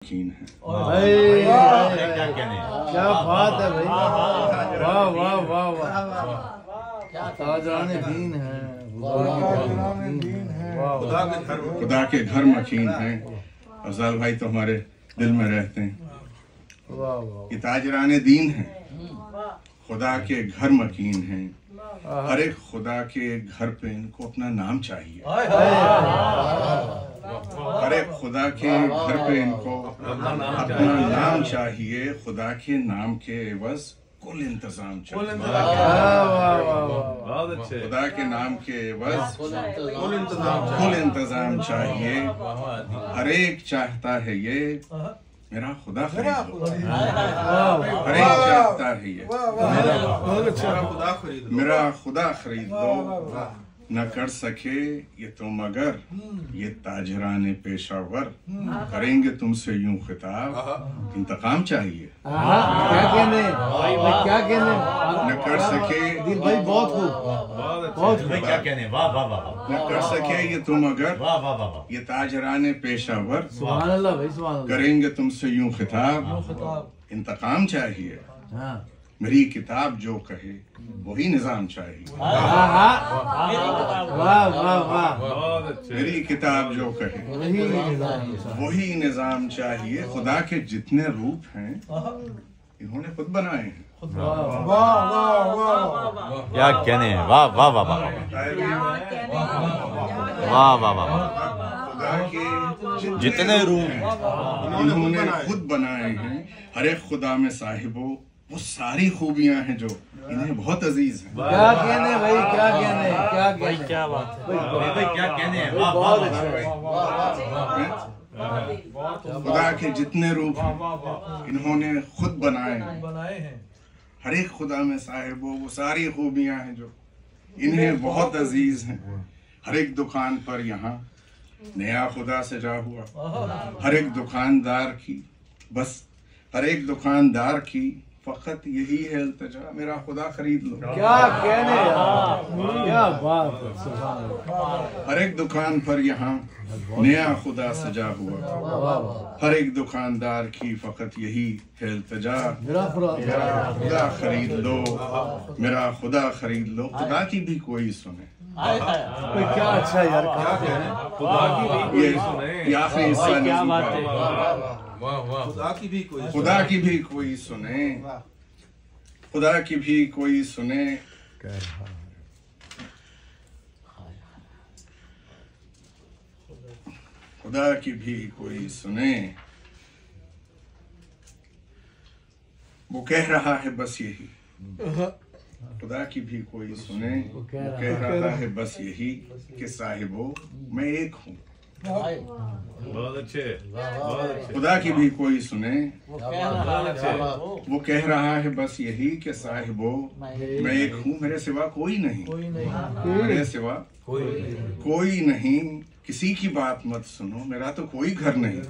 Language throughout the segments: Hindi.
यकीन है। क्या बात है भाई, वाह वाह वाह वाह, ताजराने दीन है, खुदा के घर मकीन है। अफजल भाई तो हमारे दिल में रहते हैं। ये ताजराने दीन है, खुदा के घर मकीन है। हर एक खुदा के घर पे इनको अपना नाम चाहिए। हर एक खुदा के घर पे इनको अपना नाम चाहिए। खुदा के नाम के एवज कुल इंतजाम चाहिए। खुदा के नाम के एवज कुल इंतजाम चाहिए। हर एक चाहता है ये मेरा खुदा खरीद लो। हर एक चाहता है ये मेरा खुदा खरीद लो। न कर सके ये तो मगर ये ताजराने पेशावर करेंगे तुमसे यूं खिताब, इंतकाम चाहिए। क्या कहने, क्या कहने, न कर सके दिल भाई बहुत खूब, बहुत क्या कहने, वाह वाह वाह। न कर सके ये तो मगर वाह वाह वाह। ये ताजराने पेशावर सुभान अल्लाह भाई, सुभान अल्लाह। करेंगे तुमसे यूं खिताब, इंतकाम चाहिए। हाँ मेरी किताब जो कहे वही निजाम चाहिए। वाह वाह वाह, मेरी किताब जो कहे वही निजाम चाहिए। खुदा के जितने रूप हैं इन्होंने खुद बनाए हैं। क्या कहने, वाह वाह वाह वाह वाह वाह वाह। खुदा के जितने रूप इन्होंने खुद बनाए हैं। हर एक खुदा में साहिबो वो सारी खूबियां हैं जो इन्हें बहुत अजीज हैं। क्या कहने भाई, क्या कहने, क्या कहने, क्या बात है भाई, क्या कहने, वाह बहुत वाह अच्छा। खुदा के जितने रूप हैं इन्होंने खुद बनाए हैं। हर एक खुदा में साहिबो वो सारी खूबियां हैं जो इन्हें बहुत अजीज हैं। हर एक दुकान पर यहाँ नया खुदा सजा हुआ। हर एक दुकानदार की बस हर एक दुकानदार की फकत यही है इल्तिजा, मेरा खुदा खरीद लो। क्या कहने यार, क्या बात है, सुभान अल्लाह। हर एक दुकान पर यहाँ नया खुदा सजा हुआ। हर एक दुकानदार की फकत यही है इल्तिजा, मेरा खुदा खरीद लो, मेरा खुदा खरीद लो। खुदा की भी कोई सुने। क्या अच्छा यार, क्या कहने, ये आखिरी हिस्सा क्या बात है, खुदा की भी कोई सुने, खुदा की भी कोई सुने। खुदा की भी कोई सुने। वो कह रहा है बस यही, खुदा की भी कोई सुने। वो कह रहा है बस यही कि साहिबो मैं एक हूँ। बहुत अच्छे, बहुत अच्छे। खुदा की भी कोई सुने। वो कह रहा है बस यही कि साहिबो मैं एक हूँ, मेरे सिवा कोई नहीं। मेरे सिवा कोई नहीं, किसी की बात मत सुनो, मेरा तो कोई घर नहीं।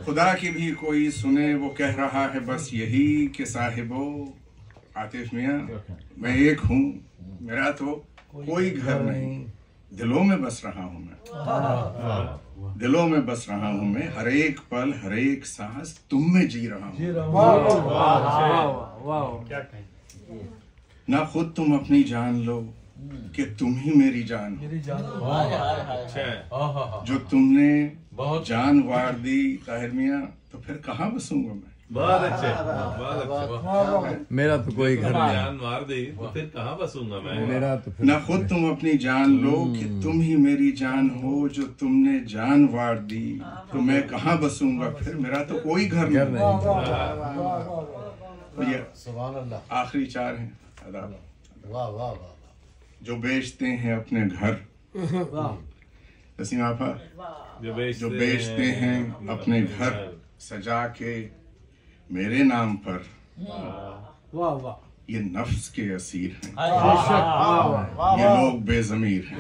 खुदा की भी कोई सुने। वो कह रहा है बस यही कि साहिबो आतिफ मियाँ मैं एक हूँ, मेरा तो कोई घर नहीं। दिलों में बस रहा हूँ मैं, दिलों में बस रहा हूँ मैं। हर एक पल हर एक सांस तुम में जी रहा हूँ। ना खुद तुम अपनी जान लो कि तुम ही मेरी जान हो। जो तुमने जान वार दी ताहिर मियाँ, तो फिर कहाँ बसूंगा मैं। बहुत अच्छे, बहुत अच्छे। मेरा तो कोई घर नहीं, जान मार दी तो फिर कहाँ बसूंगा मैं। मेरा तो ना खुद तुम अपनी जान लो कि तुम ही मेरी जान हो। जो तुमने जान वार दी तो मैं कहाँ बसूंगा फिर, मेरा तो कोई घर नहीं। ये आखिरी चार हैं आदाब। जो बेचते हैं अपने घर, नसीम आपा, जो बेचते हैं अपने घर सजा के मेरे नाम पर, वाह वाह, ये नफ्स के असीर हैं। ये लोग बेज़मीर हैं।